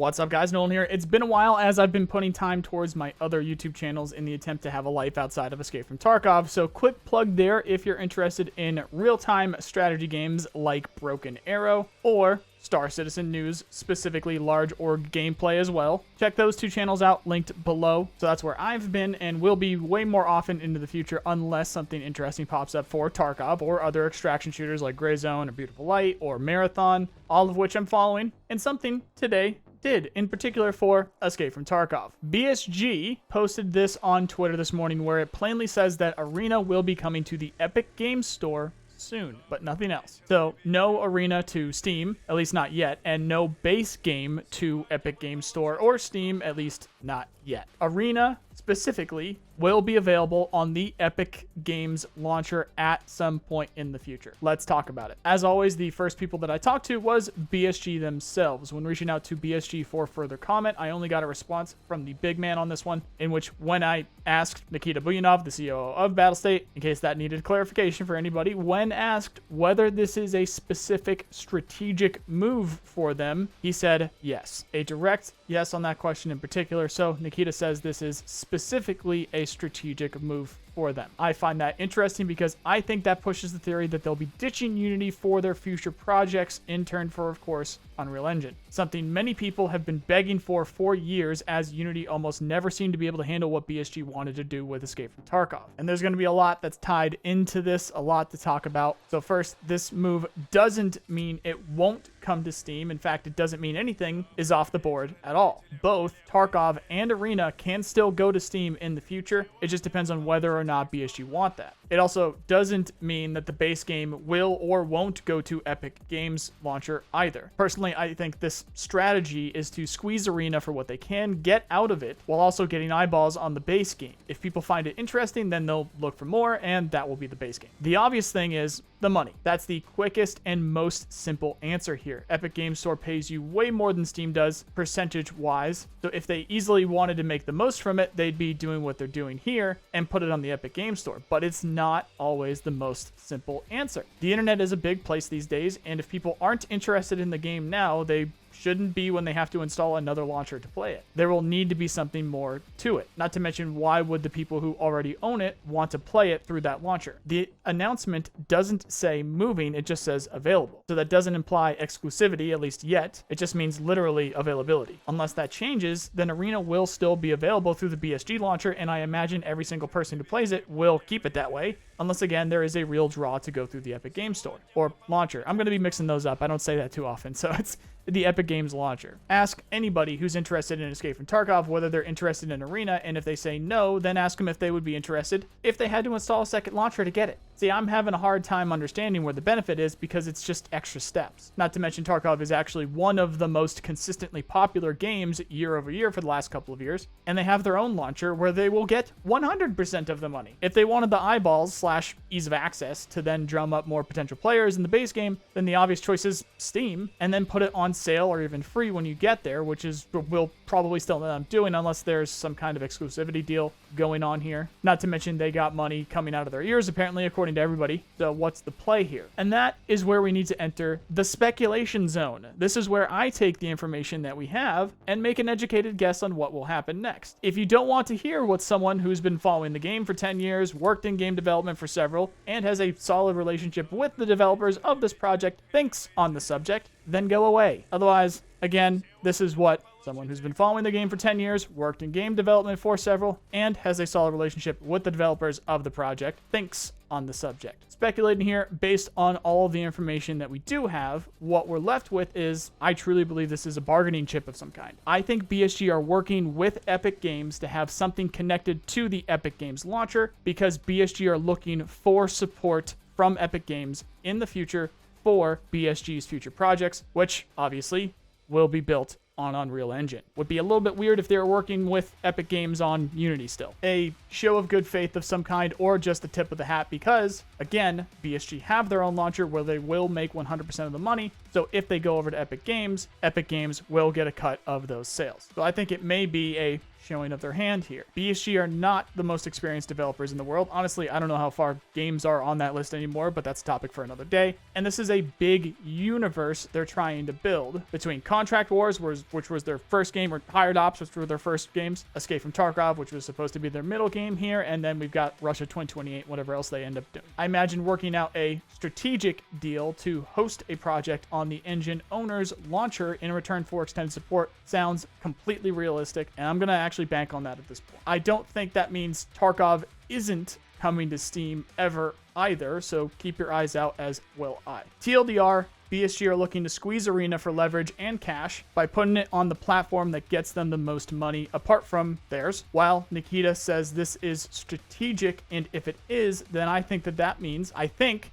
What's up, guys? Nolan here. It's been a while as I've been putting time towards my other YouTube channels in the attempt to have a life outside of Escape from Tarkov, so quick plug there if you're interested in real-time strategy games like Broken Arrow or Star Citizen News, specifically large org gameplay as well. Check those two channels out, linked below. So that's where I've been and will be way more often into the future unless something interesting pops up for Tarkov or other extraction shooters like Gray Zone or Beautiful Light or Marathon, all of which I'm following, and something today did, in particular for Escape from Tarkov. BSG posted this on Twitter this morning where it plainly says that Arena will be coming to the Epic Games Store soon, but nothing else. So no Arena to Steam, at least not yet, and no base game to Epic Games Store or Steam, at least not yet. Arena specifically will be available on the Epic Games launcher at some point in the future. Let's talk about it. As always, the first people that I talked to was BSG themselves. When reaching out to BSG for further comment, I only got a response from the big man on this one, in which when I asked Nikita, the COO of Battlestate, in case that needed clarification for anybody, when asked whether this is a specific strategic move for them, he said yes. A direct yes on that question in particular. So Nikita says this is specifically a strategic move for them. I find that interesting because I think that pushes the theory that they'll be ditching Unity for their future projects in turn for, of course, Unreal Engine. Something many people have been begging for years, as Unity almost never seemed to be able to handle what BSG wanted to do with Escape from Tarkov. And there's going to be a lot that's tied into this, a lot to talk about. So first, this move doesn't mean it won't come to Steam. In fact, it doesn't mean anything is off the board at all. Both Tarkov and Arena can still go to Steam in the future. It just depends on whether or not BSG want that. It also doesn't mean that the base game will or won't go to Epic Games launcher either. Personally, I think this strategy is to squeeze Arena for what they can get out of it while also getting eyeballs on the base game. If people find it interesting, then they'll look for more, and that will be the base game. The obvious thing is the money. That's the quickest and most simple answer here. Epic Games Store pays you way more than Steam does percentage-wise, so if they easily wanted to make the most from it, they'd be doing what they're doing here and put it on the Epic Games Store. But it's not always the most simple answer. The internet is a big place these days, and if people aren't interested in the game now, they shouldn't be when they have to install another launcher to play it. There will need to be something more to it. Not to mention, why would the people who already own it want to play it through that launcher? The announcement doesn't say moving, it just says available. So that doesn't imply exclusivity, at least yet. It just means literally availability. Unless that changes, then Arena will still be available through the BSG launcher, and I imagine every single person who plays it will keep it that way, unless again there is a real draw to go through the Epic Games Store or launcher. I'm going to be mixing those up. I don't say that too often, so it's the Epic Games launcher. Ask anybody who's interested in Escape from Tarkov whether they're interested in Arena, and if they say no, then ask them if they would be interested if they had to install a second launcher to get it. See, I'm having a hard time understanding where the benefit is because it's just extra steps. Not to mention, Tarkov is actually one of the most consistently popular games year over year for the last couple of years, and they have their own launcher where they will get 100% of the money. If they wanted the eyeballs slash ease of access to then drum up more potential players in the base game, then the obvious choice is Steam, and then put it on sale or even free when you get there, which is will probably still end up doing unless there's some kind of exclusivity deal going on here. Not to mention, they got money coming out of their ears apparently, according to everybody. So what's the play here? And that is where we need to enter the speculation zone. This is where I take the information that we have and make an educated guess on what will happen next. If you don't want to hear what someone who's been following the game for 10 years, worked in game development for several, and has a solid relationship with the developers of this project thinks on the subject, then go away. Otherwise, again, this is what someone who's been following the game for 10 years, worked in game development for several, and has a solid relationship with the developers of the project thinks on the subject. Speculating here based on all of the information that we do have, what we're left with is, I truly believe this is a bargaining chip of some kind. I think BSG are working with Epic Games to have something connected to the Epic Games launcher because BSG are looking for support from Epic Games in the future for BSG's future projects, which obviously will be built on Unreal Engine. Would be a little bit weird if they were working with Epic Games on Unity still. A show of good faith of some kind, or just a tip of the hat, because again, BSG have their own launcher where they will make 100% of the money. So if they go over to Epic Games will get a cut of those sales. So I think it may be a showing of their hand here. BSG are not the most experienced developers in the world. Honestly, I don't know how far games are on that list anymore, but that's a topic for another day. And this is a big universe they're trying to build between Contract Wars, which was their first game, or Hired Ops, which were their first games, Escape from Tarkov, which was supposed to be their middle game here, and then we've got Russia 2028, whatever else they end up doing. I imagine working out a strategic deal to host a project on the engine owner's launcher in return for extended support sounds completely realistic, and I'm going to actually bank on that at this point. I don't think that means Tarkov isn't coming to Steam ever either, so keep your eyes out, as will I. TLDR, BSG are looking to squeeze Arena for leverage and cash by putting it on the platform that gets them the most money apart from theirs, while Nikita says this is strategic, and if it is, then I think that means, I think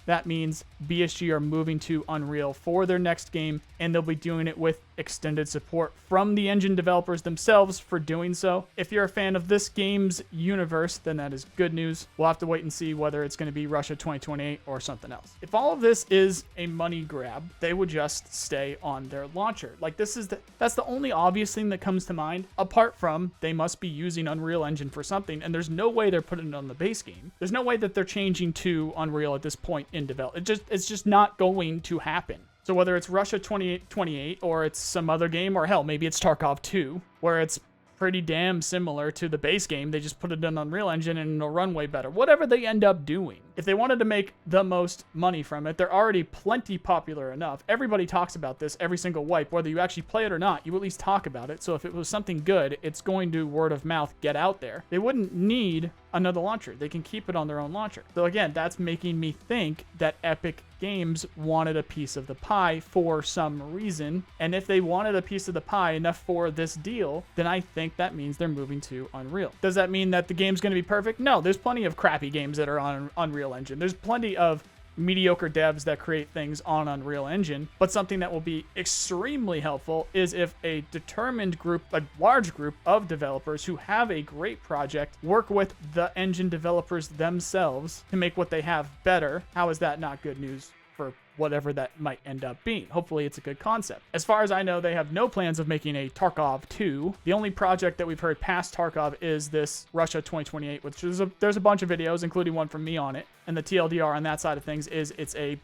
that means BSG are moving to Unreal for their next game, and they'll be doing it with extended support from the engine developers themselves for doing so. If you're a fan of this game's universe, then that is good news. We'll have to wait and see whether it's going to be Russia 2028 or something else. If all of this is a money grab, they would just stay on their launcher. Like, that's the only obvious thing that comes to mind, apart from they must be using Unreal Engine for something, and there's no way they're putting it on the base game. There's no way that they're changing to Unreal at this point in development. It's just not going to happen. So whether it's Russia 2028 or it's some other game, or hell, maybe it's Tarkov 2, where it's pretty damn similar to the base game, they just put it in Unreal Engine and it'll run way better. Whatever they end up doing. If they wanted to make the most money from it, they're already plenty popular enough. Everybody talks about this every single wipe. Whether you actually play it or not, you at least talk about it. So if it was something good, it's going to word of mouth get out there. They wouldn't need another launcher. They can keep it on their own launcher. So again, that's making me think that Epic Games wanted a piece of the pie for some reason. And if they wanted a piece of the pie enough for this deal, then I think that means they're moving to Unreal. Does that mean that the game's going to be perfect? No, there's plenty of crappy games that are on Unreal Engine. There's plenty of mediocre devs that create things on Unreal Engine, but something that will be extremely helpful is if a determined group, a large group of developers who have a great project work with the engine developers themselves to make what they have better. How is that not good news for whatever that might end up being? Hopefully it's a good concept. As far as I know, they have no plans of making a Tarkov 2. The only project that we've heard past Tarkov is this Russia 2028, which is there's a bunch of videos, including one from me on it. And the TLDR on that side of things is it's a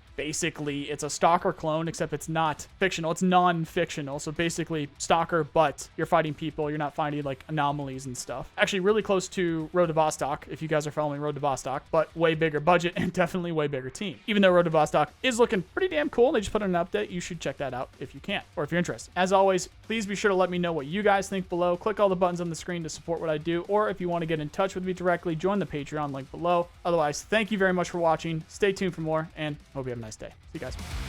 Stalker clone, except it's not fictional. It's non-fictional. So basically Stalker, but you're fighting people. You're not fighting like anomalies and stuff. Actually really close to Road to Vostok, if you guys are following Road to Vostok, but way bigger budget and definitely way bigger team. Even though Road to Vostok is looking pretty damn cool, they just put in an update. You should check that out if you can, or if you're interested. As always, please be sure to let me know what you guys think below. Click all the buttons on the screen to support what I do, or if you want to get in touch with me directly, join the Patreon link below. Otherwise, thank you very much for watching. Stay tuned for more, and hope you have a nice day. See you guys.